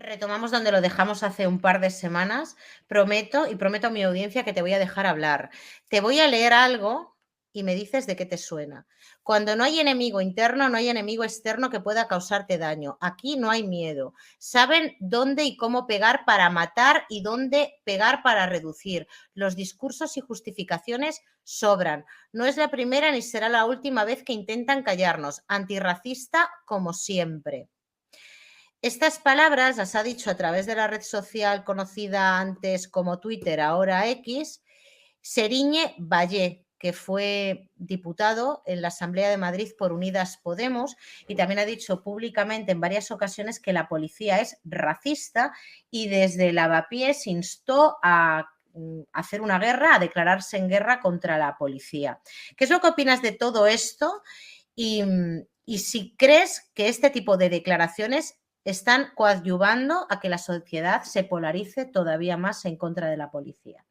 Retomamos donde lo dejamos hace un par de semanas. Prometo a mi audiencia que te voy a dejar hablar. Te voy a leer algo y me dices de qué te suena. Cuando no hay enemigo interno, no hay enemigo externo que pueda causarte daño. Aquí no hay miedo. Saben dónde y cómo pegar para matar y dónde pegar para reducir. Los discursos y justificaciones sobran. No es la primera ni será la última vez que intentan callarnos. Antirracista como siempre. Estas palabras las ha dicho a través de la red social conocida antes como Twitter, ahora X, Seriñe Vallé, que fue diputado en la Asamblea de Madrid por Unidas Podemos y también ha dicho públicamente en varias ocasiones que la policía es racista y desde Lavapiés instó a hacer una guerra, a declararse en guerra contra la policía. ¿Qué es lo que opinas de todo esto? Y si crees que este tipo de declaraciones están coadyuvando a que la sociedad se polarice todavía más en contra de la policía.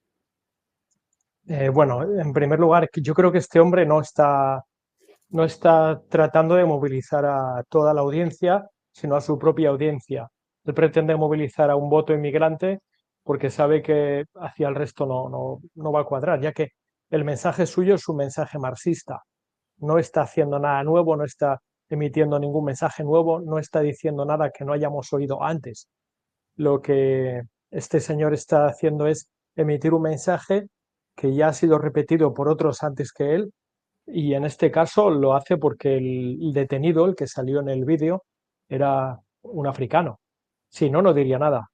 Bueno, en primer lugar, yo creo que este hombre no está tratando de movilizar a toda la audiencia, sino a su propia audiencia. Él pretende movilizar a un voto inmigrante porque sabe que hacia el resto no va a cuadrar, ya que el mensaje suyo es un mensaje marxista. No está haciendo nada nuevo, no está emitiendo ningún mensaje nuevo, no está diciendo nada que no hayamos oído antes. Lo que este señor está haciendo es emitir un mensaje que ya ha sido repetido por otros antes que él, y en este caso lo hace porque el detenido, el que salió en el vídeo, era un africano. Si no, no diría nada.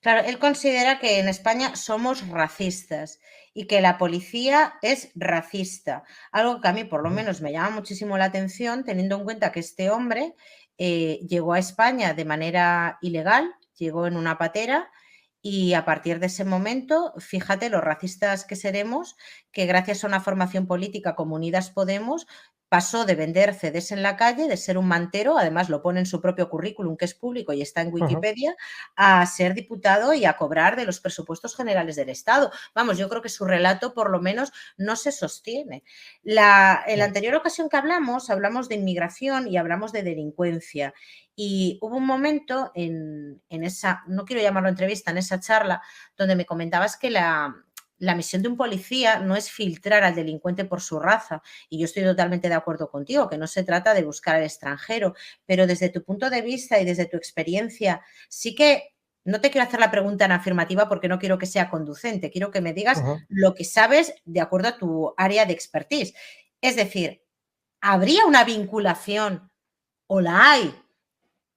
Claro, él considera que en España somos racistas y que la policía es racista, algo que a mí por lo menos me llama muchísimo la atención teniendo en cuenta que este hombre llegó a España de manera ilegal, llegó en una patera y a partir de ese momento, fíjate los racistas que seremos, que gracias a una formación política como Unidas Podemos, pasó de vender CDs en la calle, de ser un mantero, además lo pone en su propio currículum, que es público y está en Wikipedia, a ser diputado y a cobrar de los presupuestos generales del Estado. Vamos, yo creo que su relato por lo menos no se sostiene. En la anterior ocasión que hablamos de inmigración y hablamos de delincuencia. Y hubo un momento en esa, no quiero llamarlo entrevista, en esa charla, donde me comentabas que la misión de un policía no es filtrar al delincuente por su raza. Y yo estoy totalmente de acuerdo contigo, que no se trata de buscar al extranjero, pero desde tu punto de vista y desde tu experiencia, sí que no te quiero hacer la pregunta en afirmativa porque no quiero que sea conducente, quiero que me digas lo que sabes de acuerdo a tu área de expertise. Es decir, ¿habría una vinculación o la hay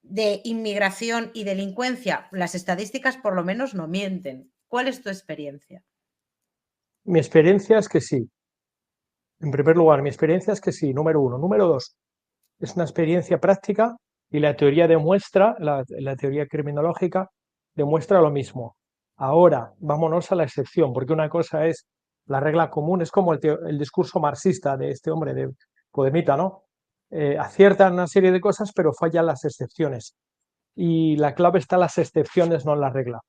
de inmigración y delincuencia? Las estadísticas por lo menos no mienten. ¿Cuál es tu experiencia? Mi experiencia es que sí. En primer lugar, mi experiencia es que sí, número uno. Número dos, es una experiencia práctica y la teoría demuestra, la teoría criminológica demuestra lo mismo. Ahora, vámonos a la excepción, porque una cosa es la regla común, es como el discurso marxista de este hombre, de Podemita, ¿no? Aciertan una serie de cosas, pero fallan las excepciones. Y la clave está en las excepciones, no en la regla,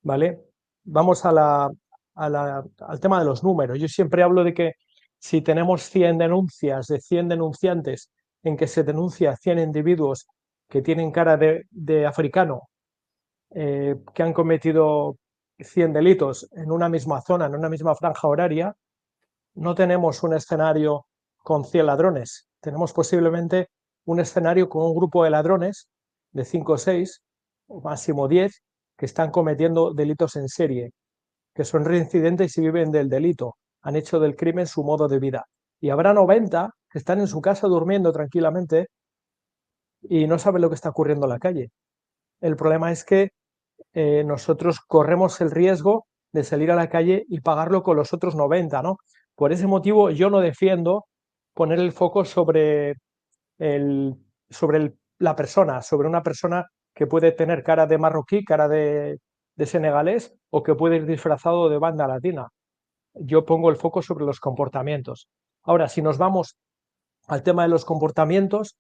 ¿vale? Vamos al tema de los números. Yo siempre hablo de que si tenemos 100 denuncias de 100 denunciantes en que se denuncia a 100 individuos que tienen cara de africano, que han cometido 100 delitos en una misma zona, en una misma franja horaria, no tenemos un escenario con 100 ladrones. Tenemos posiblemente un escenario con un grupo de ladrones de 5 o 6, o máximo 10, que están cometiendo delitos en serie, que son reincidentes y viven del delito, han hecho del crimen su modo de vida. Y habrá 90 que están en su casa durmiendo tranquilamente y no saben lo que está ocurriendo en la calle. El problema es que nosotros corremos el riesgo de salir a la calle y pagarlo con los otros 90, ¿no? Por ese motivo yo no defiendo poner el foco el, la persona, sobre una persona que puede tener cara de marroquí, cara de senegalés o que puede ir disfrazado de banda latina. Yo pongo el foco sobre los comportamientos. Ahora, si nos vamos al tema de los comportamientos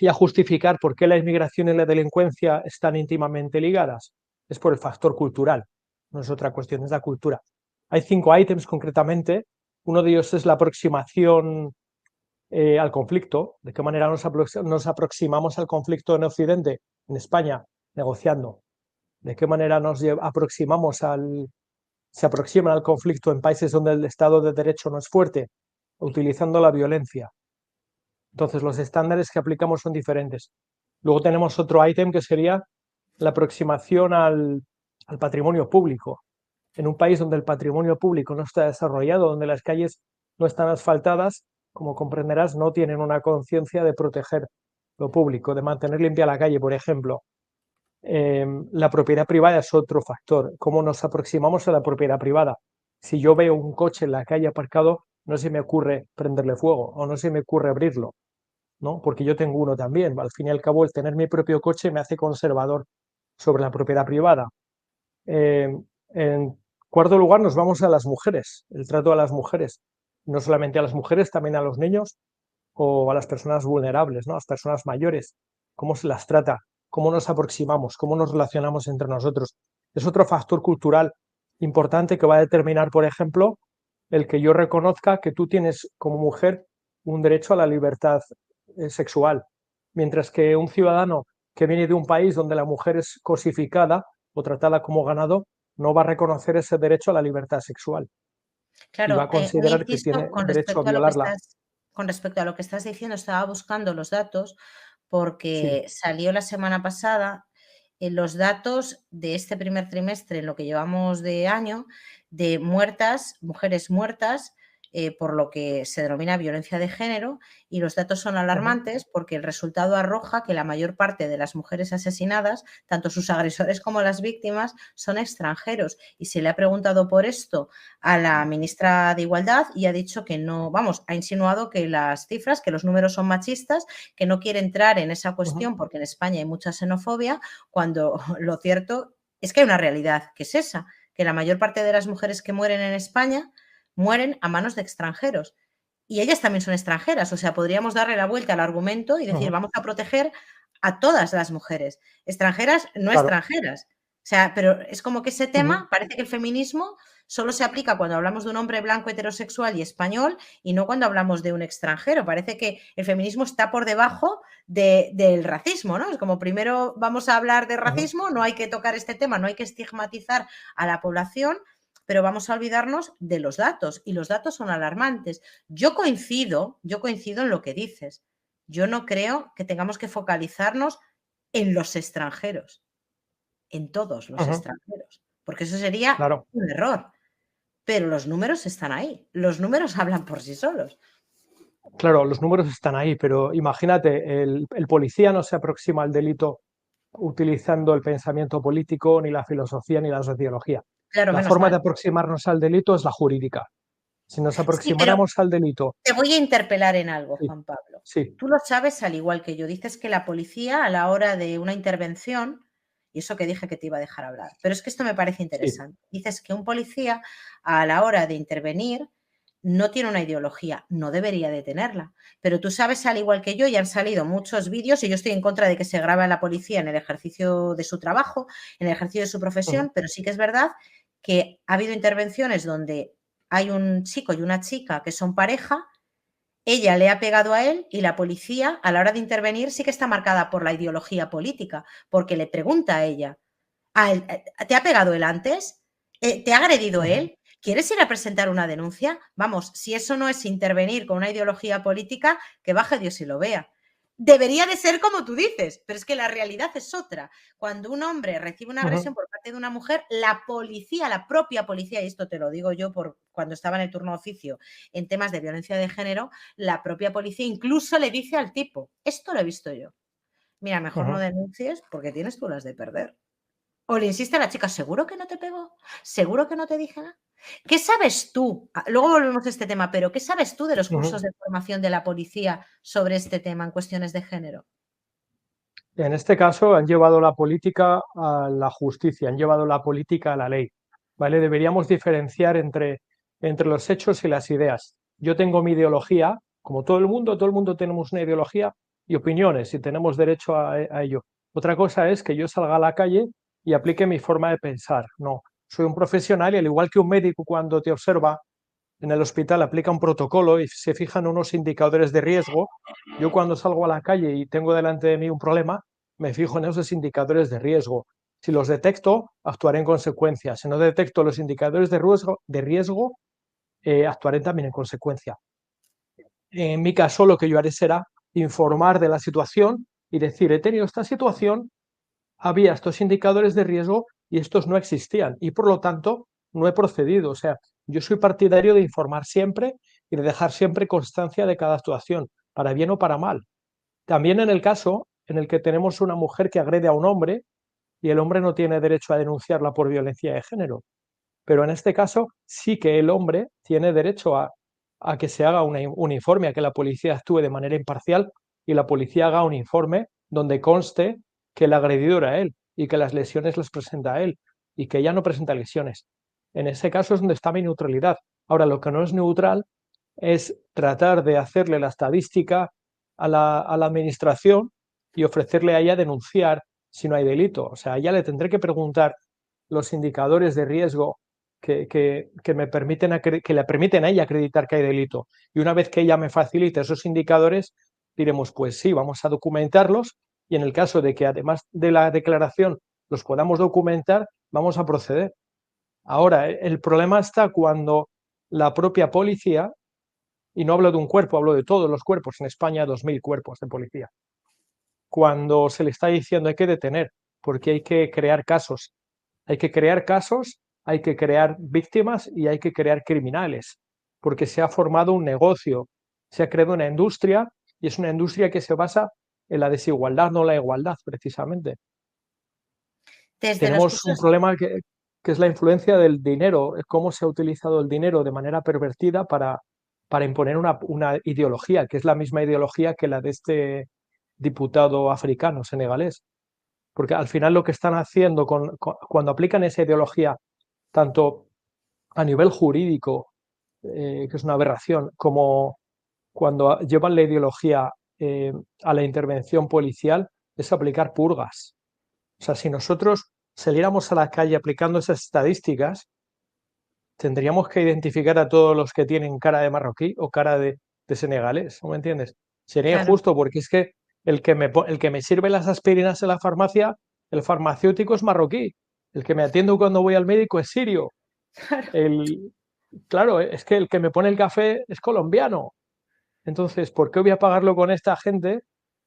y a justificar por qué la inmigración y la delincuencia están íntimamente ligadas, es por el factor cultural, no es otra cuestión, es la cultura. Hay 5 ítems concretamente, uno de ellos es la aproximación al conflicto, de qué manera nos aproximamos al conflicto en Occidente, en España, negociando, de qué manera se aproximan al conflicto en países donde el Estado de Derecho no es fuerte, utilizando la violencia. Entonces, los estándares que aplicamos son diferentes. Luego tenemos otro ítem que sería la aproximación al patrimonio público. En un país donde el patrimonio público no está desarrollado, donde las calles no están asfaltadas, como comprenderás, no tienen una conciencia de proteger lo público, de mantener limpia la calle, por ejemplo. La propiedad privada es otro factor. ¿Cómo nos aproximamos a la propiedad privada? Si yo veo un coche en la calle aparcado, no se me ocurre prenderle fuego o no se me ocurre abrirlo, ¿no? Porque yo tengo uno también. Al fin y al cabo, el tener mi propio coche me hace conservador sobre la propiedad privada. Eh, en cuarto lugar, nos vamos a las mujeres, el trato a las mujeres. No solamente a las mujeres, también a los niños o a las personas vulnerables, ¿no? A las personas mayores. ¿Cómo se las trata? ¿Cómo nos aproximamos? ¿Cómo nos relacionamos entre nosotros? Es otro factor cultural importante que va a determinar, por ejemplo, el que yo reconozca que tú tienes como mujer un derecho a la libertad sexual, mientras que un ciudadano que viene de un país donde la mujer es cosificada o tratada como ganado no va a reconocer ese derecho a la libertad sexual y va Claro, a un considerar que inciso tiene derecho a violarla. con respecto a lo que estás diciendo, estaba buscando los datos Sí. porque salió la semana pasada los datos de este primer trimestre, en lo que llevamos de año, de muertas, mujeres muertas, por lo que se denomina violencia de género, y los datos son Ujú. alarmantes porque el resultado arroja que la mayor parte de las mujeres asesinadas, tanto sus agresores como las víctimas, son extranjeros. Y se le ha preguntado por esto a la ministra de Igualdad y ha dicho que no, vamos, ha insinuado que las cifras, que los números son machistas, que no quiere entrar en esa Ujú. cuestión porque en España hay mucha xenofobia, cuando lo cierto es que hay una realidad que es esa, que la mayor parte de las mujeres que mueren en España mueren a manos de extranjeros. Y ellas también son extranjeras, o sea, podríamos darle la vuelta al argumento y decir, Ujú. vamos a proteger a todas las mujeres, extranjeras, no Claro. extranjeras. O sea, pero es como que ese Ujú. tema parece que el feminismo solo se aplica cuando hablamos de un hombre blanco, heterosexual y español y no cuando hablamos de un extranjero. Parece que el feminismo está por debajo del racismo, ¿no? Es como primero vamos a hablar de Ujú. racismo, no hay que tocar este tema, no hay que estigmatizar a la población, pero vamos a olvidarnos de los datos y los datos son alarmantes. Yo coincido en lo que dices. Yo no creo que tengamos que focalizarnos en los extranjeros, en todos los Ujú. extranjeros, porque eso sería Claro. un error. Pero los números están ahí, los números hablan por sí solos. Claro, los números están ahí, pero imagínate, el policía no se aproxima al delito utilizando el pensamiento político, ni la filosofía, ni la sociología. Claro, La menos forma de mal. aproximarnos al delito es la jurídica. Si nos Sí, pero aproximáramos al delito, te voy a interpelar en algo, sí, Juan Pablo. sí, Tú lo sabes al igual que yo. Dices que la policía a la hora de una intervención, y eso que dije que te iba a dejar hablar, pero es que esto me parece sí. interesante. Dices que un policía a la hora de intervenir no tiene una ideología, no debería de tenerla. Pero tú sabes al igual que yo, y han salido muchos vídeos, y yo estoy en contra de que se grabe a la policía en el ejercicio de su trabajo, en el ejercicio de su Ujú. profesión, pero sí que es verdad que ha habido intervenciones donde hay un chico y una chica que son pareja, ella le ha pegado a él y la policía, a la hora de intervenir, sí que está marcada por la ideología política, porque le pregunta a ella, ¿te ha pegado él antes? ¿Te ha agredido Ujú. él? ¿Quieres ir a presentar una denuncia? Vamos, si eso no es intervenir con una ideología política, que baje Dios y lo vea. Debería de ser como tú dices, pero es que la realidad es otra. Cuando un hombre recibe una Ujú. agresión por parte de una mujer, la policía, la propia policía, y esto te lo digo yo por cuando estaba en el turno de oficio en temas de violencia de género, la propia policía incluso le dice al tipo, esto lo he visto yo, mira, mejor no Ujú. denuncies porque tienes tú las de perder. O le insiste a la chica, ¿seguro que no te pegó? ¿Seguro que no te dije nada? ¿Qué sabes tú? Luego volvemos a este tema, pero ¿qué sabes tú de los cursos Ujú. de formación de la policía sobre este tema en cuestiones de género? En este caso han llevado la política a la justicia, han llevado la política a la ley, ¿vale? Deberíamos diferenciar entre los hechos y las ideas. Yo tengo mi ideología, como todo el mundo tenemos una ideología y opiniones y tenemos derecho a ello. Otra cosa es que yo salga a la calle y aplique mi forma de pensar. No, soy un profesional y al igual que un médico cuando te observa en el hospital aplica un protocolo y se fijan unos indicadores de riesgo. Yo cuando salgo a la calle y tengo delante de mí un problema, me fijo en esos indicadores de riesgo. Si los detecto, actuaré en consecuencia. Si no detecto los indicadores de riesgo, actuaré también en consecuencia. En mi caso, lo que yo haré será informar de la situación y decir, he tenido esta situación, había estos indicadores de riesgo y estos no existían y por lo tanto no he procedido. O sea, yo soy partidario de informar siempre y de dejar siempre constancia de cada actuación, para bien o para mal. También en el caso en el que tenemos una mujer que agrede a un hombre y el hombre no tiene derecho a denunciarla por violencia de género. Pero en este caso sí que el hombre tiene derecho a que se haga un informe, a que la policía actúe de manera imparcial y la policía haga un informe donde conste que el agredido era él y que las lesiones las presenta a él y que ella no presenta lesiones. En ese caso es donde está mi neutralidad. Ahora, lo que no es neutral es tratar de hacerle la estadística a la administración y ofrecerle a ella denunciar si no hay delito. O sea, a ella le tendré que preguntar los indicadores de riesgo que me permiten que le permiten a ella acreditar que hay delito. Y una vez que ella me facilite esos indicadores, diremos, pues sí, vamos a documentarlos y en el caso de que además de la declaración los podamos documentar, vamos a proceder. Ahora, el problema está cuando la propia policía, y no hablo de un cuerpo, hablo de todos los cuerpos, en España 2.000 cuerpos de policía, cuando se le está diciendo hay que detener, porque hay que crear casos. Hay que crear casos, hay que crear víctimas y hay que crear criminales, porque se ha formado un negocio, se ha creado una industria y es una industria que se basa en la desigualdad, no la igualdad, precisamente. Desde los Tenemos un cursos, problema que es la influencia del dinero, cómo se ha utilizado el dinero de manera pervertida para imponer una ideología, que es la misma ideología que la de este diputado africano senegalés. Porque al final lo que están haciendo cuando aplican esa ideología, tanto a nivel jurídico, que es una aberración, como cuando llevan la ideología a la intervención policial, es aplicar purgas. O sea, si nosotros saliéramos a la calle aplicando esas estadísticas, tendríamos que identificar a todos los que tienen cara de marroquí o cara de senegalés, ¿no me entiendes? Sería claro, injusto porque es que el que me sirve las aspirinas en la farmacia, el farmacéutico es marroquí, el que me atiende cuando voy al médico es sirio, claro, el, claro, es que el que me pone el café es colombiano. Entonces, ¿por qué voy a pagarlo con esta gente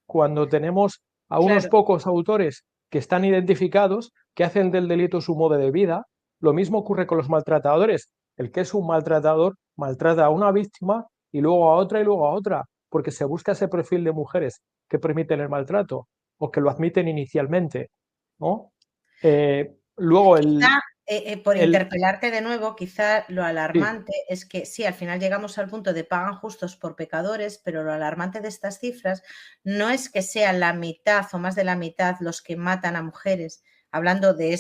cuando tenemos a unos claro. pocos autores que están identificados, que hacen del delito su modo de vida? Lo mismo ocurre con los maltratadores. El que es un maltratador maltrata a una víctima y luego a otra y luego a otra, porque se busca ese perfil de mujeres que permiten el maltrato o que lo admiten inicialmente, ¿no? Luego Quizá, por el interpelarte de nuevo, quizá lo sí, alarmante es que sí, al final llegamos al punto de pagan justos por pecadores, pero lo alarmante de estas cifras no es que sea la mitad o más de la mitad los que matan a mujeres, hablando de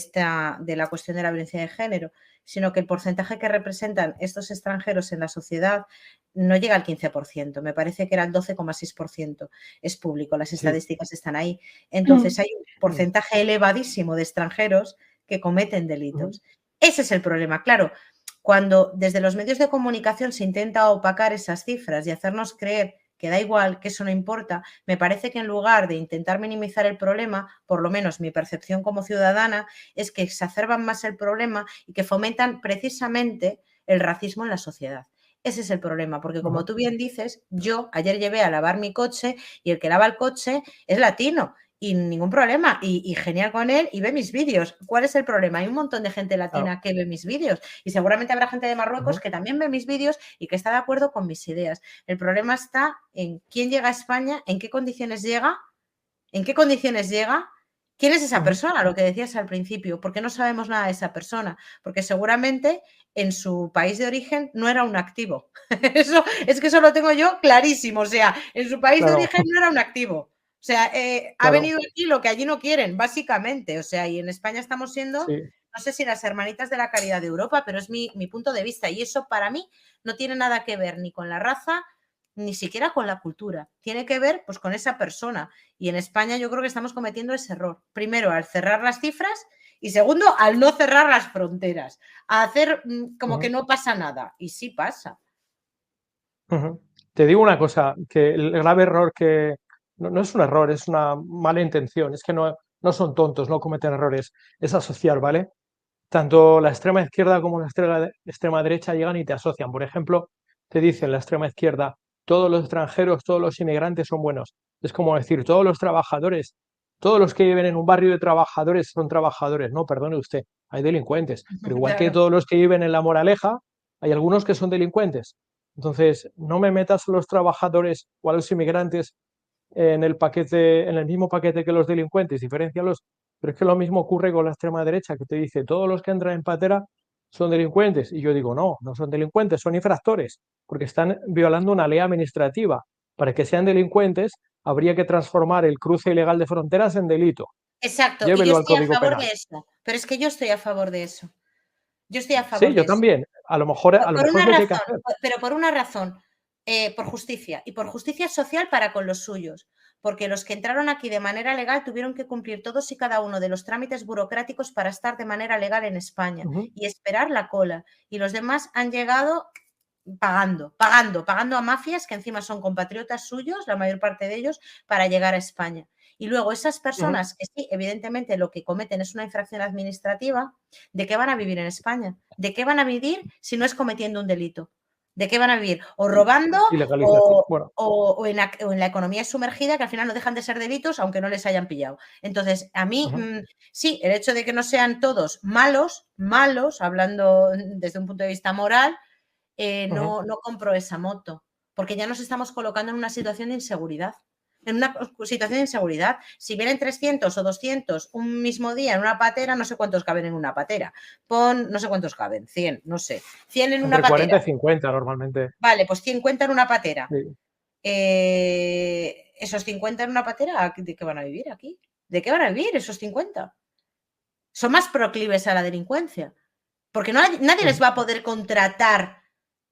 la cuestión de la violencia de género, sino que el porcentaje que representan estos extranjeros en la sociedad no llega al 15%, me parece que era el 12,6%. Es público, las sí. estadísticas están ahí. Entonces hay un porcentaje elevadísimo de extranjeros que cometen delitos. Ese es el problema. Claro, cuando desde los medios de comunicación se intenta opacar esas cifras y hacernos creer que da igual, que eso no importa, me parece que en lugar de intentar minimizar el problema, por lo menos mi percepción como ciudadana, es que exacerban más el problema y que fomentan precisamente el racismo en la sociedad. Ese es el problema, porque como tú bien dices, yo ayer llevé a lavar mi coche y el que lava el coche es latino y ningún problema, y genial con él y ve mis vídeos. ¿Cuál es el problema? Hay un montón de gente Claro. latina que ve mis vídeos y seguramente habrá gente de Marruecos que también ve mis vídeos y que está de acuerdo con mis ideas. El problema está en quién llega a España, en qué condiciones llega, quién es esa persona, lo que decías al principio, porque no sabemos nada de esa persona, porque seguramente en su país de origen no era un activo. Eso es que eso lo tengo yo clarísimo, o sea, en su país de Claro, origen no era un activo. O sea, ha claro, venido aquí lo que allí no quieren, básicamente. O sea, y en España estamos siendo, sí. no sé si las hermanitas de la caridad de Europa, pero es mi punto de vista. Y eso para mí no tiene nada que ver ni con la raza, ni siquiera con la cultura. Tiene que ver pues con esa persona. Y en España yo creo que estamos cometiendo ese error. Primero, al cerrar las cifras Y segundo, al no cerrar las fronteras, a hacer como que Ujú, no pasa nada. Y sí pasa. ujú. Te digo una cosa, que el grave error que no es un error, es una mala intención, es que no son tontos, no cometen errores, es asociar, ¿vale? Tanto la extrema izquierda como la extrema derecha llegan y te asocian. Por ejemplo, te dicen la extrema izquierda, todos los extranjeros, todos los inmigrantes son buenos. Es como decir, todos los trabajadores, todos los que viven en un barrio de trabajadores son trabajadores. No, perdone usted, hay delincuentes. Pero igual que Claro. todos los que viven en La Moraleja, hay algunos que son delincuentes. Entonces, no me metas a los trabajadores o a los inmigrantes en el paquete, en el mismo paquete que los delincuentes, diferencialos. Pero es que lo mismo ocurre con la extrema derecha, que te dice todos los que entran en patera son delincuentes. Y yo digo, no, no son delincuentes, son infractores, porque están violando una ley administrativa. Para que sean delincuentes, habría que transformar el cruce ilegal de fronteras en delito. Exacto, y yo Llévelo al estoy a Código favor Penal. de eso, pero es que yo estoy a favor de eso. Yo estoy a Sí, favor de yo eso. también. A lo Por mejor una es lo que hay que razón, hacer. pero por una razón, por justicia, y por justicia social para con los suyos, porque los que entraron aquí de manera legal tuvieron que cumplir todos y cada uno de los trámites burocráticos para estar de manera legal en España Ujú, y esperar la cola. Y los demás han llegado pagando a mafias que encima son compatriotas suyos, la mayor parte de ellos, para llegar a España. Y luego esas ujú. personas que sí, evidentemente lo que cometen es una infracción administrativa, ¿de qué van a vivir en España? ¿De qué van a vivir si no es cometiendo un delito? ¿De qué van a vivir? O robando Ilegalización. Bueno, o en la economía sumergida, que al final no dejan de ser delitos, aunque no les hayan pillado. Entonces, a mí, ujú, sí, el hecho de que no sean todos malos, hablando desde un punto de vista moral, ujú. no compro esa moto, porque ya nos estamos colocando en una situación de inseguridad. En una situación de inseguridad. Si vienen 300 o 200 un mismo día en una patera, no sé cuántos caben en una patera. No sé cuántos caben, 100, no sé. 100 en una Entre 40 patera. y 50 normalmente. Vale, pues 50 en una patera. Sí. Esos 50 en una patera, ¿de qué van a vivir aquí? ¿De qué van a vivir esos 50? Son más proclives a la delincuencia, porque nadie les Ujú, va a poder contratar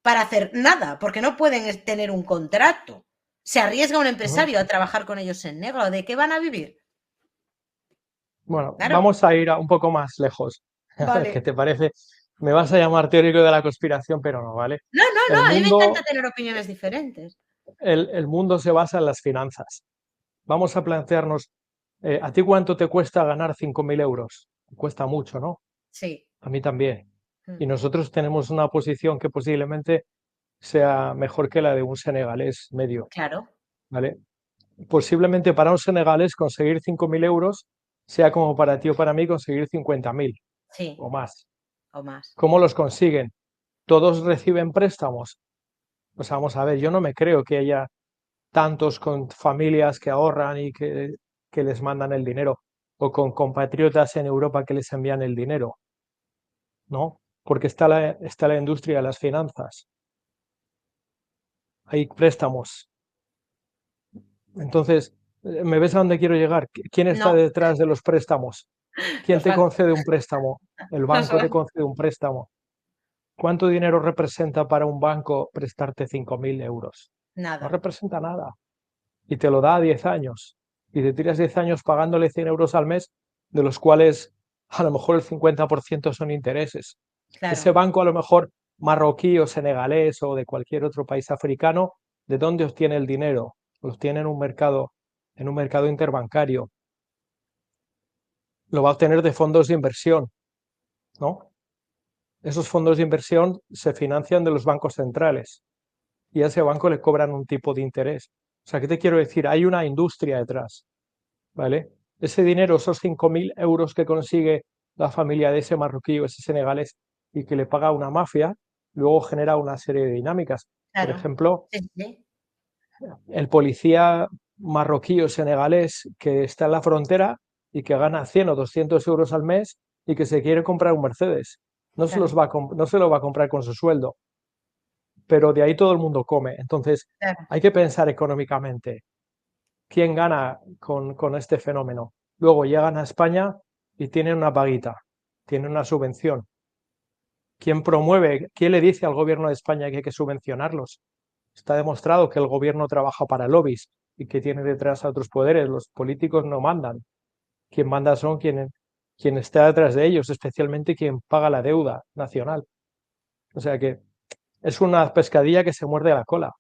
para hacer nada, porque no pueden tener un contrato. Se arriesga un ujú. empresario a trabajar con ellos en negro. ¿De qué van a vivir? Bueno, Claro, vamos a ir un poco más lejos. A ver qué vale. te parece. Me vas a llamar teórico de la conspiración, pero no, ¿vale? No, no, no, El a mí me encanta mundo, tener opiniones diferentes. el mundo se basa en las finanzas. Vamos a plantearnos, ¿a ti cuánto te cuesta ganar 5.000 euros? Cuesta mucho, ¿no? Sí, A mí también. mm, Y nosotros tenemos una posición que posiblemente sea mejor que la de un senegalés medio, claro, ¿vale? Posiblemente para un senegalés conseguir 5.000 euros sea como para ti o para mí conseguir 50.000 sí, o más. o más. ¿Cómo los consiguen? ¿Todos reciben préstamos? Pues vamos a ver, yo no me creo que haya tantos con familias que ahorran y que les mandan el dinero, o con compatriotas en Europa que les envían el dinero, ¿no? Porque está la industria de las finanzas, hay préstamos. Entonces, ¿me ves a dónde quiero llegar? ¿Quién está No, detrás de los préstamos? ¿Quién los te bancos. concede un préstamo? El Los banco te bancos. concede un préstamo. ¿Cuánto dinero representa para un banco prestarte 5.000 euros? No Nada, representa nada. Y te lo da a 10 años. Y te tiras 10 años pagándole 100 euros al mes, de los cuales a lo mejor el 50% son intereses. Ese claro, banco a lo mejor marroquí o senegalés o de cualquier otro país africano, ¿de dónde obtiene el dinero? Lo obtiene en un mercado interbancario. Lo va a obtener de fondos de inversión, ¿no? Esos fondos de inversión se financian de los bancos centrales y a ese banco le cobran un tipo de interés. O sea, ¿qué te quiero decir? Hay una industria detrás, ¿vale? Ese dinero, esos 5.000 euros que consigue la familia de ese marroquí o ese senegalés y que le paga una mafia, luego genera una serie de dinámicas. Por claro. ejemplo, Sí, sí, el policía marroquí o senegalés que está en la frontera y que gana 100 o 200 euros al mes y que se quiere comprar un Mercedes. claro, No se lo va a comprar con su sueldo, pero de ahí todo el mundo come. Entonces, claro, hay que pensar económicamente quién gana con este fenómeno. Luego llegan a España y tienen una paguita, tienen una subvención. ¿Quién promueve, quién le dice al gobierno de España que hay que subvencionarlos? Está demostrado que el gobierno trabaja para lobbies y que tiene detrás a otros poderes. Los políticos no mandan. Quien manda quien está detrás de ellos, especialmente quien paga la deuda nacional. O sea que es una pescadilla que se muerde la cola,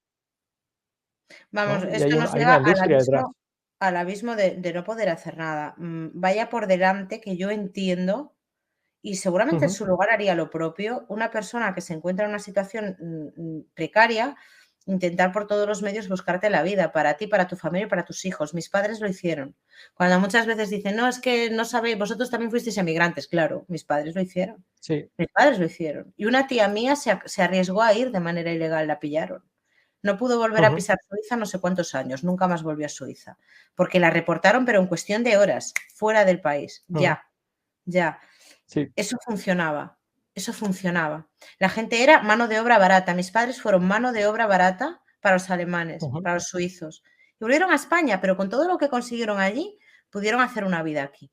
Vamos, ¿no? Y esto nos hay lleva una industria detrás. al abismo de no poder hacer nada. Vaya por delante que yo entiendo, y seguramente en Ujú. su lugar haría lo propio, una persona que se encuentra en una situación precaria, intentar por todos los medios buscarte la vida para ti, para tu familia y para tus hijos. Mis padres lo hicieron. Cuando muchas veces dicen, no, es que no sabéis, vosotros también fuisteis emigrantes. Claro, mis padres lo hicieron. Sí. Mis padres lo hicieron. Y una tía mía se arriesgó a ir de manera ilegal, la pillaron. No pudo volver a Ujú, pisar Suiza no sé cuántos años, nunca más volvió a Suiza, porque la reportaron, pero en cuestión de horas, fuera del país, ujú. ya, ya. Sí. Eso funcionaba, eso funcionaba. La gente era mano de obra barata. Mis padres fueron mano de obra barata para los alemanes, Ujú, para los suizos. Y volvieron a España, pero con todo lo que consiguieron allí, pudieron hacer una vida aquí.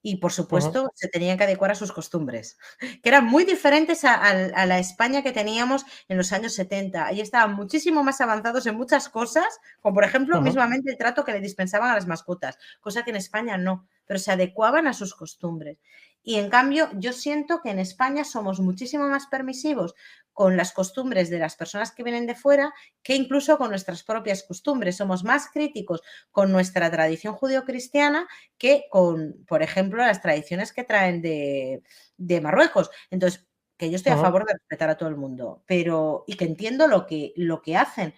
Y, por ujú, supuesto, se tenían que adecuar a sus costumbres, que eran muy diferentes a la España que teníamos en los años 70. Ahí estaban muchísimo más avanzados en muchas cosas, como por ejemplo, ujú, mismamente el trato que le dispensaban a las mascotas, cosa que en España no, pero se adecuaban a sus costumbres. Y en cambio, yo siento que en España somos muchísimo más permisivos con las costumbres de las personas que vienen de fuera que incluso con nuestras propias costumbres. Somos más críticos con nuestra tradición judeocristiana que con, por ejemplo, las tradiciones que traen de Marruecos. Entonces, que yo estoy a ujú, favor de respetar a todo el mundo, pero y que entiendo lo que hacen,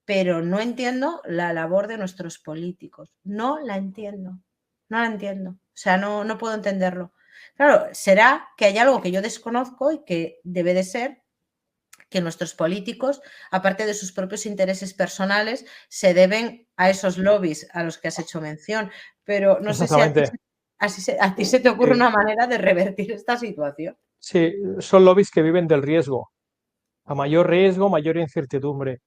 pero no entiendo la labor de nuestros políticos. No la entiendo. No la entiendo. O sea, no puedo entenderlo. Claro, será que hay algo que yo desconozco y que debe de ser que nuestros políticos, aparte de sus propios intereses personales, se deben a esos lobbies a los que has hecho mención. Pero no sé si exactamente. a ti se te ocurre Sí. una manera de revertir esta situación. Sí, son lobbies que viven del riesgo. A mayor riesgo, mayor incertidumbre.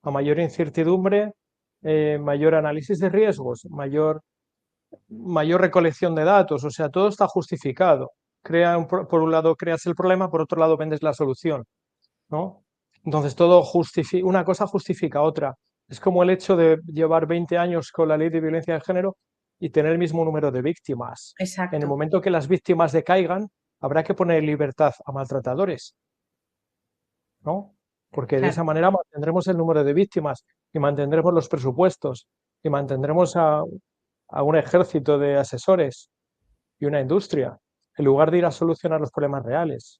A mayor incertidumbre, mayor análisis de riesgos, mayor recolección de datos. O sea, todo está justificado. Por un lado creas el problema, por otro lado vendes la solución, ¿no? Entonces todo una cosa justifica otra. Es como el hecho de llevar 20 años con la ley de violencia de género y tener el mismo número de víctimas. En el Exacto, momento que las víctimas decaigan, habrá que poner en libertad a maltratadores, ¿no? Porque de esa claro, manera mantendremos el número de víctimas y mantendremos los presupuestos y mantendremos a un ejército de asesores y una industria, en lugar de ir a solucionar los problemas reales.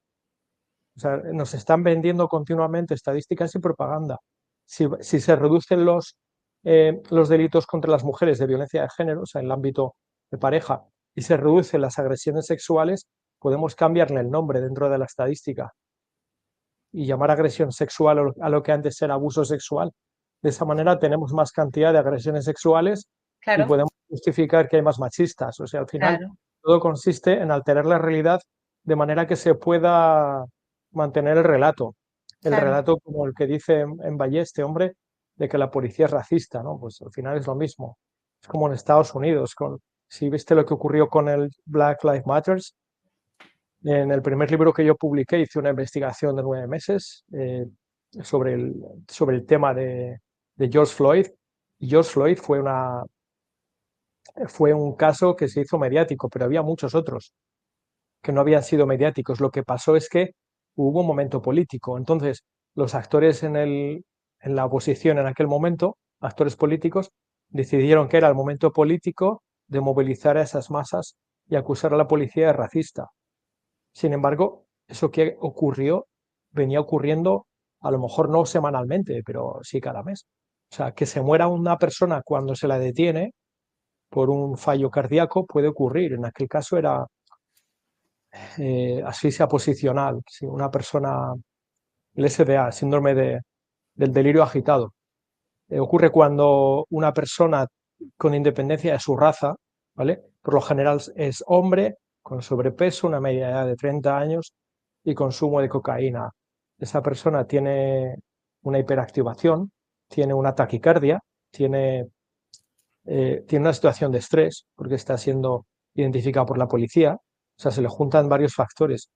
O sea, nos están vendiendo continuamente estadísticas y propaganda. Si se reducen los delitos contra las mujeres de violencia de género, o sea, en el ámbito de pareja, y se reducen las agresiones sexuales, podemos cambiarle el nombre dentro de la estadística y llamar agresión sexual a lo que antes era abuso sexual. De esa manera tenemos más cantidad de agresiones sexuales y claro, podemos justificar que hay más machistas. O sea, al final claro, todo consiste en alterar la realidad de manera que se pueda mantener el relato. El claro. relato como el que dice en Valle este hombre de que la policía es racista, ¿no? Pues al final es lo mismo. Es como en Estados Unidos, si viste lo que ocurrió con el Black Lives Matter, en el primer libro que yo publiqué hice una investigación de 9 meses sobre sobre el tema de George Floyd. Y George Floyd fue un caso que se hizo mediático, pero había muchos otros que no habían sido mediáticos. Lo que pasó es que hubo un momento político. Entonces, los actores en la oposición en aquel momento, actores políticos, decidieron que era el momento político de movilizar a esas masas y acusar a la policía de racista. Sin embargo, eso que ocurrió venía ocurriendo a lo mejor no semanalmente, pero sí cada mes. O sea, que se muera una persona cuando se la detiene por un fallo cardíaco puede ocurrir. En aquel caso era asfixia posicional, sí, una persona, el SDA, síndrome del delirio agitado. Ocurre cuando una persona con independencia de su raza, ¿vale? Por lo general es hombre, con sobrepeso, una media edad de 30 años y consumo de cocaína. Esa persona tiene una hiperactivación, tiene una taquicardia, tiene una situación de estrés porque está siendo identificado por la policía. O sea, se le juntan varios factores.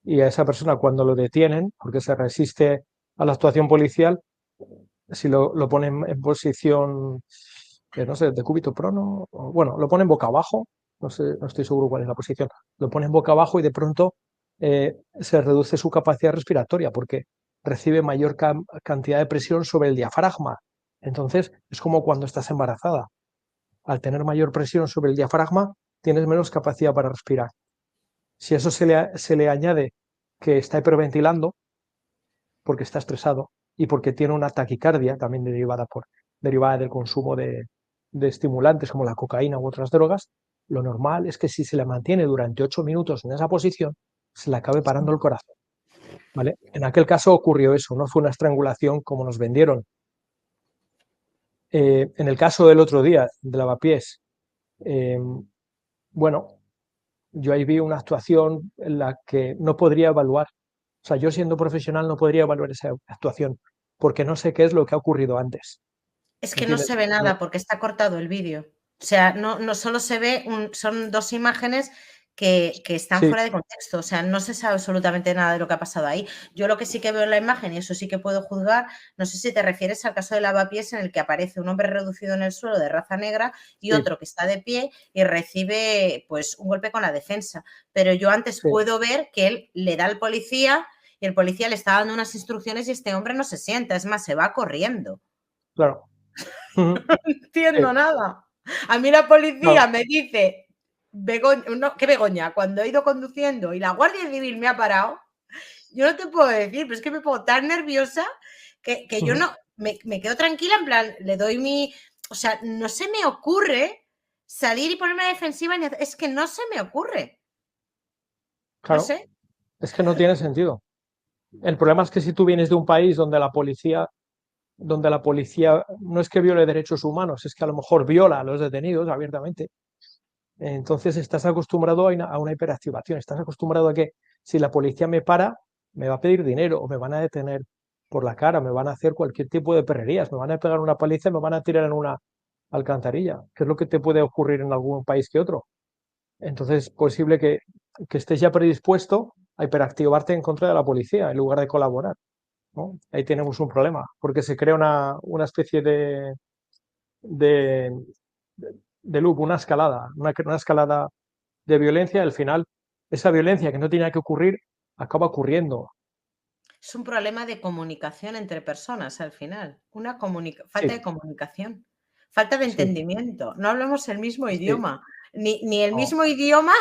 Y a esa persona cuando lo detienen, porque se resiste a la actuación policial, si lo ponen en posición, no sé, de cúbito prono, bueno, lo ponen boca abajo, no sé, no estoy seguro cuál es la posición, lo ponen boca abajo y de pronto se reduce su capacidad respiratoria porque recibe mayor cantidad de presión sobre el diafragma. Entonces es como cuando estás embarazada. Al tener mayor presión sobre el diafragma, tienes menos capacidad para respirar. Si eso se le añade que está hiperventilando, porque está estresado y porque tiene una taquicardia, también derivada del consumo de estimulantes como la cocaína u otras drogas, lo normal es que si se le mantiene durante 8 minutos en esa posición, se le acabe parando el corazón. ¿Vale? En aquel caso ocurrió eso, no fue una estrangulación como nos vendieron. En el caso del otro día, de Lavapiés, bueno, yo ahí vi una actuación en la que no podría evaluar. O sea, yo siendo profesional no podría evaluar esa actuación porque no sé qué es lo que ha ocurrido antes. Es que no se ¿Entiendes? ve nada porque está cortado el vídeo. O sea, no solo se ve, son dos imágenes que están Sí, fuera de contexto. O sea, no se sabe absolutamente nada de lo que ha pasado ahí. Yo lo que sí que veo en la imagen, y eso sí que puedo juzgar, no sé si te refieres al caso de Lavapiés en el que aparece un hombre reducido en el suelo de raza negra y sí, otro que está de pie y recibe pues un golpe con la defensa. Pero yo antes sí, puedo ver que él le da al policía y el policía le está dando unas instrucciones y este hombre no se sienta, es más, se va corriendo. claro. Ujú. No entiendo Sí, nada. A mí la policía claro. me dice, Begoña, no, ¿qué Begoña? Cuando he ido conduciendo y la Guardia Civil me ha parado, yo no te puedo decir, pero es que me pongo tan nerviosa que yo Ujú. no, me quedo tranquila, en plan, le doy mi, o sea, no se me ocurre salir y ponerme a la defensiva, es que no se me ocurre, no Claro, sé. es que no tiene sentido. El problema es que si tú vienes de un país donde la policía no es que viole derechos humanos, es que a lo mejor viola a los detenidos abiertamente. Entonces estás acostumbrado a una hiperactivación, estás acostumbrado a que si la policía me para, me va a pedir dinero o me van a detener por la cara, me van a hacer cualquier tipo de perrerías, me van a pegar una paliza y me van a tirar en una alcantarilla, que es lo que te puede ocurrir en algún país que otro. Entonces es posible que estés ya predispuesto a hiperactivarte en contra de la policía en lugar de colaborar, ¿no? Ahí tenemos un problema, porque se crea una especie de, de loop, una escalada de violencia. Al final, esa violencia que no tenía que ocurrir acaba ocurriendo. Es un problema de comunicación entre personas al final, una falta de Sí, comunicación, falta de sí, entendimiento. No hablamos el mismo sí. idioma, ni el No, mismo idioma,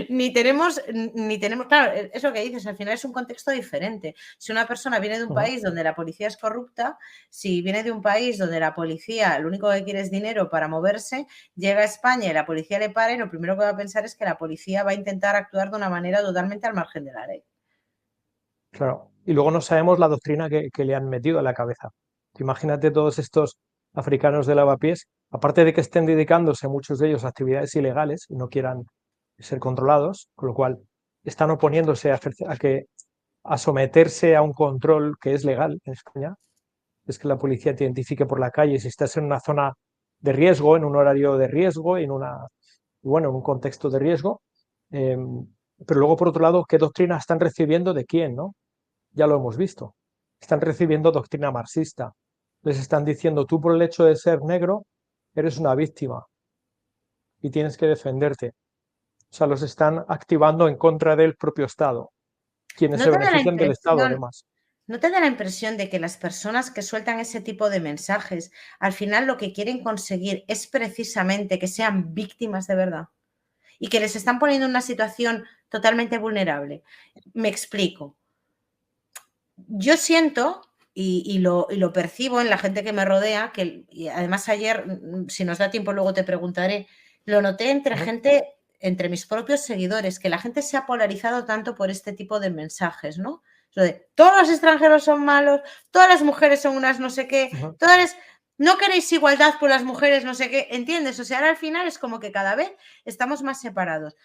ni tenemos, claro, es lo que dices, al final es un contexto diferente. Si una persona viene de un ujú, país donde la policía es corrupta, si viene de un país donde la policía lo único que quiere es dinero para moverse, llega a España y la policía le para y lo primero que va a pensar es que la policía va a intentar actuar de una manera totalmente al margen de la ley. claro. Y luego no sabemos la doctrina que le han metido en la cabeza. Imagínate todos estos africanos de lavapiés, aparte de que estén dedicándose muchos de ellos a actividades ilegales y no quieran ser controlados, con lo cual están oponiéndose a someterse a un control que es legal en España, es que la policía te identifique por la calle si estás en una zona de riesgo, en un horario de riesgo, bueno, en un contexto de riesgo. Eh, pero luego, por otro lado, ¿qué doctrina están recibiendo de quién, no? Ya lo hemos visto. Están recibiendo doctrina marxista. Les están diciendo, tú por el hecho de ser negro, eres una víctima y tienes que defenderte. O sea, los están activando en contra del propio Estado, quienes ¿No se te da la benefician del Estado, impresión además. ¿No te da la impresión de que las personas que sueltan ese tipo de mensajes, al final lo que quieren conseguir es precisamente que sean víctimas de verdad? Y que les están poniendo en una situación totalmente vulnerable. Me explico. Yo siento y lo percibo en la gente que me rodea, que y además ayer, si nos da tiempo luego te preguntaré, lo noté entre Ujú, gente, entre mis propios seguidores, que la gente se ha polarizado tanto por este tipo de mensajes, ¿no? Lo de todos los extranjeros son malos, todas las mujeres son unas no sé qué, ujú, no queréis igualdad por las mujeres, no sé qué, ¿entiendes? O sea, ahora al final es como que cada vez estamos más separados.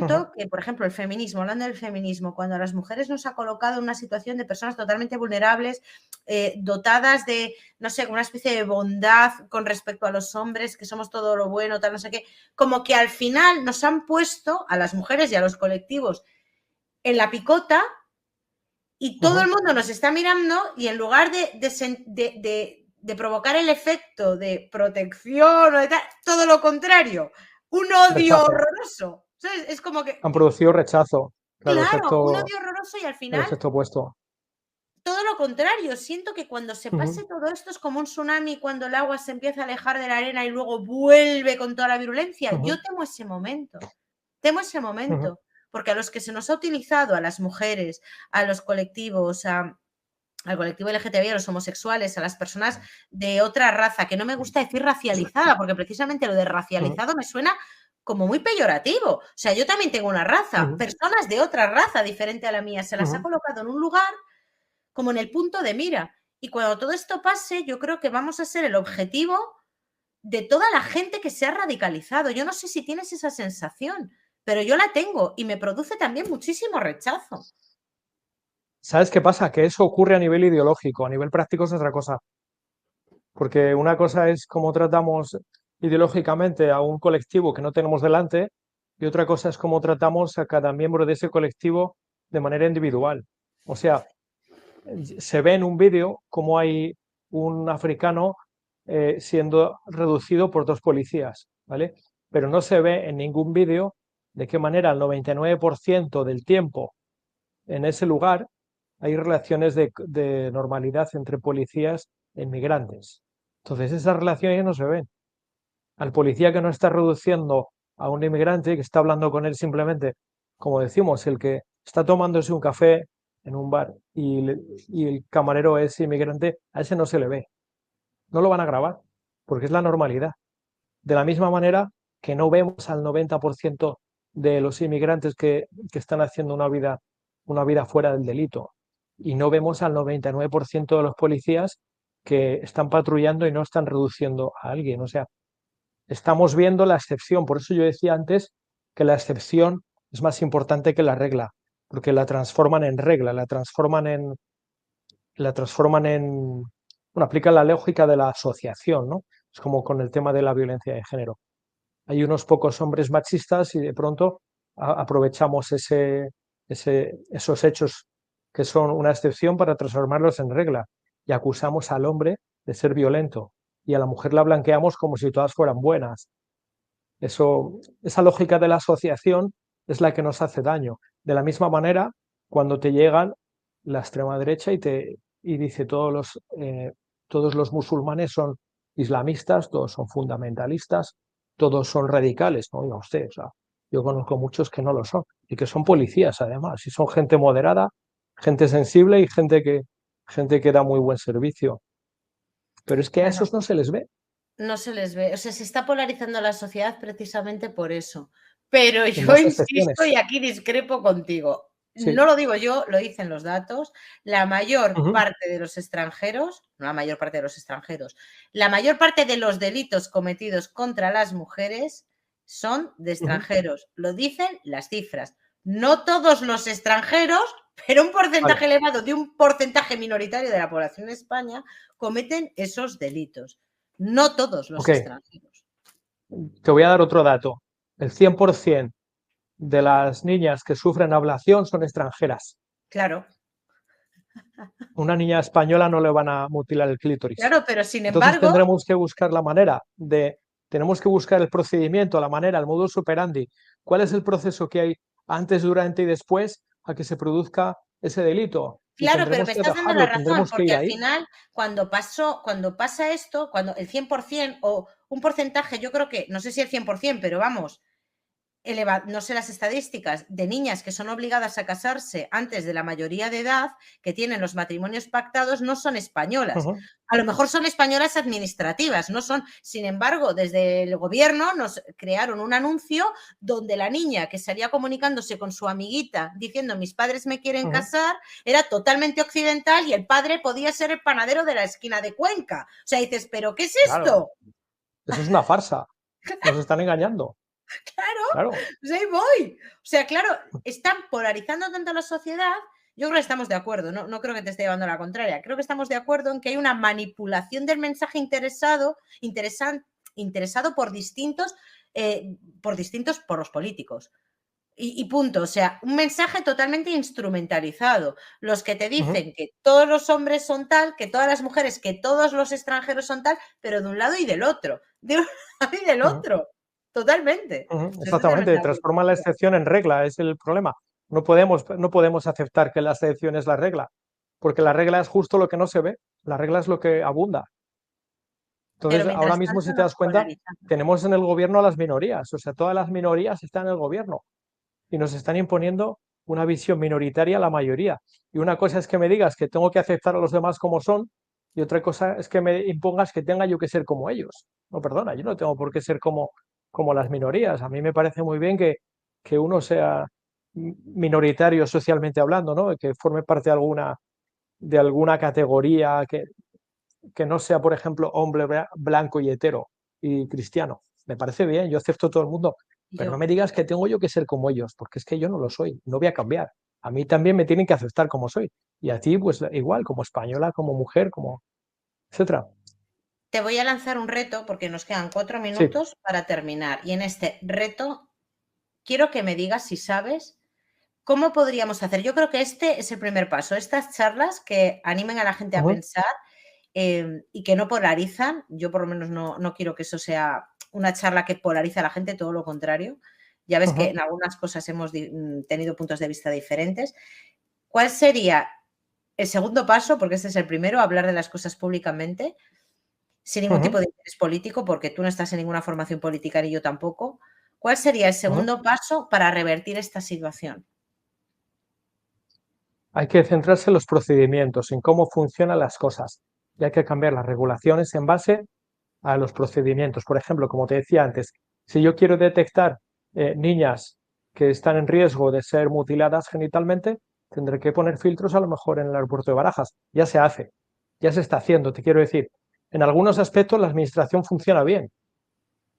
ujú, Siento que, por ejemplo, el feminismo, hablando del feminismo, cuando a las mujeres nos ha colocado en una situación de personas totalmente vulnerables, dotadas de, no sé, una especie de bondad con respecto a los hombres, que somos todo lo bueno, tal, no sé qué, como que al final nos han puesto a las mujeres y a los colectivos en la picota y todo el ujú. mundo nos está mirando y en lugar de provocar el efecto de protección o de tal, todo lo contrario. un odio rechazo. horroroso. ¿Sabes? Es como que, Han producido rechazo. Claro, claro, un odio horroroso y al el final efecto opuesto. todo lo contrario. Siento que cuando se Ujú, pase todo esto es como un tsunami cuando el agua se empieza a alejar de la arena y luego vuelve con toda la virulencia. ujú, Yo temo ese momento. Temo ese ujú, momento, porque a los que se nos ha utilizado, a las mujeres, a los colectivos, al colectivo LGTBI, a los homosexuales, a las personas de otra raza, que no me gusta decir racializada, porque precisamente lo de ujú, racializado me suena como muy peyorativo. O sea, yo también tengo una raza, ujú, personas de otra raza diferente a la mía, se las ha ujú. colocado en un lugar como en el punto de mira. Y cuando todo esto pase, yo creo que vamos a ser el objetivo de toda la gente que se ha radicalizado. Yo no sé si tienes esa sensación, pero yo la tengo y me produce también muchísimo rechazo. ¿Sabes qué pasa? Que eso ocurre a nivel ideológico, a nivel práctico es otra cosa. Porque una cosa es cómo tratamos ideológicamente a un colectivo que no tenemos delante y otra cosa es cómo tratamos a cada miembro de ese colectivo de manera individual. O sea, se ve en un vídeo cómo hay un africano siendo reducido por dos policías, ¿vale? Pero no se ve en ningún vídeo de qué manera el 99% del tiempo en ese lugar hay relaciones de normalidad entre policías e inmigrantes. Entonces esas relaciones no se ven. Al policía que no está reduciendo a un inmigrante, que está hablando con él simplemente, como decimos, el que está tomándose un café en un bar y el camarero es inmigrante, a ese no se le ve. No lo van a grabar, porque es la normalidad. De la misma manera que no vemos al 90% de los inmigrantes que están haciendo una vida fuera del delito. Y no vemos al 99% de los policías que están patrullando y no están reduciendo a alguien. O sea, estamos viendo la excepción. Por eso yo decía antes que la excepción es más importante que la regla, porque la transforman en regla, bueno, aplican la lógica de la asociación, ¿no? Es como con el tema de la violencia de género. Hay unos pocos hombres machistas y de pronto aprovechamos esos hechos que son una excepción para transformarlos en regla y acusamos al hombre de ser violento y a la mujer la blanqueamos como si todas fueran buenas. Esa lógica de la asociación es la que nos hace daño. De la misma manera, cuando te llegan la extrema derecha y dice todos los musulmanes son islamistas, todos son fundamentalistas, todos son radicales, ¿no? Oiga usted, o sea, yo conozco muchos que no lo son y que son policías además, y son gente moderada, gente sensible y gente que da muy buen servicio. Pero es que a Bueno, esos no se les ve, no se les ve, o sea, se está polarizando la sociedad precisamente por eso. Pero en yo más insisto y excepciones. aquí discrepo contigo. Sí. No lo digo yo, lo dicen los datos. La mayor Ujú, parte de los extranjeros, no la mayor parte de los extranjeros, la mayor parte de los delitos cometidos contra las mujeres son de ujú. extranjeros. Lo dicen las cifras. No todos los extranjeros, pero un porcentaje Vale. elevado de un porcentaje minoritario de la población de España cometen esos delitos. No todos los Ok, extranjeros. te voy a dar otro dato. El 100% de las niñas que sufren ablación son extranjeras. Claro, Una niña española no le van a mutilar el clítoris. claro, pero sin Entonces embargo, tendremos que buscar la manera tenemos que buscar el procedimiento, la manera, el modus operandi. ¿Cuál es el proceso que hay antes, durante y después a que se produzca ese delito? Y claro, pero tendremos me que estás dando la atajarlo, razón, tendremos que porque ir al ahí. final, cuando pasa esto, cuando el 100% o un porcentaje, yo creo que, no sé si el 100%, pero vamos, no sé las estadísticas, de niñas que son obligadas a casarse antes de la mayoría de edad, que tienen los matrimonios pactados, no son españolas. Ujú, A lo mejor son españolas administrativas, no son. Sin embargo, desde el gobierno nos crearon un anuncio donde la niña que salía comunicándose con su amiguita diciendo mis padres me quieren ujú. casar era totalmente occidental y el padre podía ser el panadero de la esquina de Cuenca. O sea, dices, ¿pero qué es Claro, esto? eso es una farsa. Nos están engañando. Claro, Claro. pues ahí voy. O sea, claro, están polarizando tanto la sociedad. Yo creo que estamos de acuerdo, no creo que te esté llevando a la contraria. Creo que estamos de acuerdo en que hay una manipulación del mensaje interesado por distintos, por los políticos. Y punto, o sea, un mensaje totalmente instrumentalizado. Los que te Ujú, dicen que todos los hombres son tal, que todas las mujeres, que todos los extranjeros son tal, pero de un lado y del otro, de un lado y del ujú. otro. Totalmente. Estoy totalmente Exactamente, de acuerdo transforma la contigo. excepción en regla, es el problema. No podemos aceptar que la excepción es la regla, porque la regla es justo lo que no se ve, la regla es lo que abunda. Pero Entonces, ahora mientras mismo, tanto si te nos das cuenta, polarizamos. tenemos en el gobierno a las minorías, o sea, todas las minorías están en el gobierno y nos están imponiendo una visión minoritaria a la mayoría. Y una cosa es que me digas que tengo que aceptar a los demás como son, y otra cosa es que me impongas que tenga yo que ser como ellos. No, perdona, yo no tengo por qué ser como las minorías. A mí me parece muy bien que uno sea minoritario socialmente hablando, ¿no? Que forme parte de alguna categoría que no sea, por ejemplo, hombre blanco y hetero y cristiano. Me parece bien, yo acepto a todo el mundo, pero no Yo, me digas que tengo yo que ser como ellos, porque es que yo no lo soy, no voy a cambiar. A mí también me tienen que aceptar como soy. Y a ti, pues igual, como española, como mujer, como etcétera. te voy a lanzar un reto porque nos quedan 4 Sí. minutos para terminar. Y en este reto quiero que me digas si sabes cómo podríamos hacer. Yo creo que este es el primer paso. Estas charlas que animen a la gente a Ujú, pensar y que no polarizan. Yo por lo menos no quiero que eso sea una charla que polarice a la gente, todo lo contrario. Ya ves que ujú, en algunas cosas hemos tenido puntos de vista diferentes. ¿Cuál sería el segundo paso? Porque este es el primero, hablar de las cosas públicamente, sin ningún tipo ujú, de interés político, porque tú no estás en ninguna formación política ni yo tampoco. ¿Cuál sería el ujú. segundo paso para revertir esta situación? Hay que centrarse en los procedimientos, en cómo funcionan las cosas. Y hay que cambiar las regulaciones en base a los procedimientos. Por ejemplo, como te decía antes, si yo quiero detectar niñas que están en riesgo de ser mutiladas genitalmente, tendré que poner filtros a lo mejor en el aeropuerto de Barajas. Ya se hace, ya se está haciendo, te quiero decir. En algunos aspectos la administración funciona bien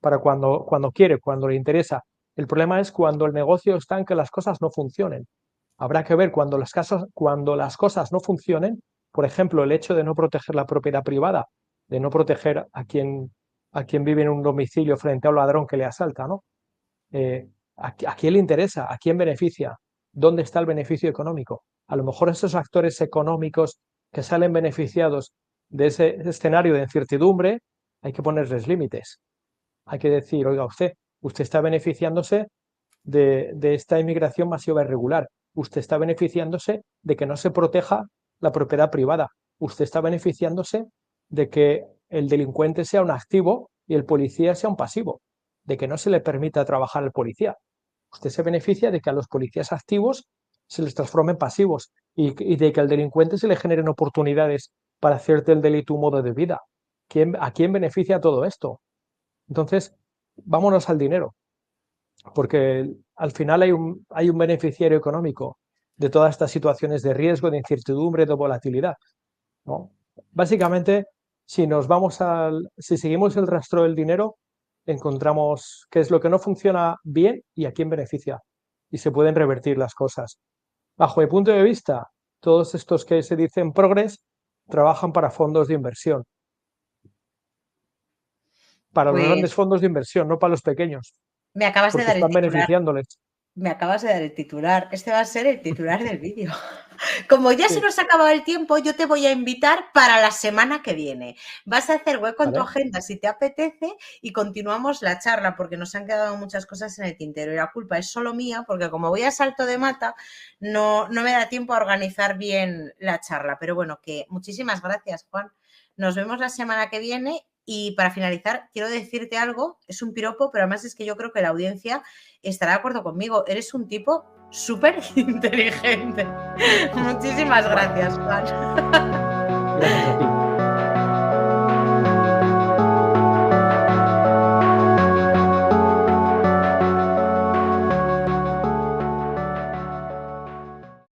para cuando quiere, cuando le interesa. El problema es cuando el negocio está en que las cosas no funcionen. Habrá que ver cuando las cosas no funcionen, por ejemplo, el hecho de no proteger la propiedad privada, de no proteger a quien vive en un domicilio frente a un ladrón que le asalta, ¿no? ¿A quién le interesa? ¿A quién beneficia? ¿Dónde está el beneficio económico? A lo mejor esos actores económicos que salen beneficiados de ese escenario de incertidumbre, hay que ponerles límites. Hay que decir, oiga, usted está beneficiándose de esta inmigración masiva irregular. Usted está beneficiándose de que no se proteja la propiedad privada. Usted está beneficiándose de que el delincuente sea un activo y el policía sea un pasivo, de que no se le permita trabajar al policía. Usted se beneficia de que a los policías activos se les transformen pasivos y de que al delincuente se le generen oportunidades para hacer del delito un modo de vida. ¿A quién beneficia todo esto? Entonces, vámonos al dinero, porque al final hay un beneficiario económico de todas estas situaciones de riesgo, de incertidumbre, de volatilidad, ¿no? Básicamente, si seguimos el rastro del dinero, encontramos qué es lo que no funciona bien y a quién beneficia. Y se pueden revertir las cosas. Bajo mi punto de vista, todos estos que se dicen progres trabajan para fondos de inversión, para los grandes Pues fondos de inversión, no para los pequeños, me acabas de porque dar el están titular. beneficiándoles. Me acabas de dar el titular. Este va a ser el titular del vídeo. Como ya se Sí, nos ha acabado el tiempo, yo te voy a invitar para la semana que viene. Vas a hacer hueco en tu ¿vale? agenda si te apetece y continuamos la charla porque nos han quedado muchas cosas en el tintero y la culpa es solo mía porque como voy a salto de mata no me da tiempo a organizar bien la charla. Pero bueno, que muchísimas gracias, Juan. Nos vemos la semana que viene y para finalizar quiero decirte algo, es un piropo, pero además es que yo creo que la audiencia estará de acuerdo conmigo. Eres un tipo súper inteligente. Muchísimas Bueno, gracias, Juan. gracias a ti.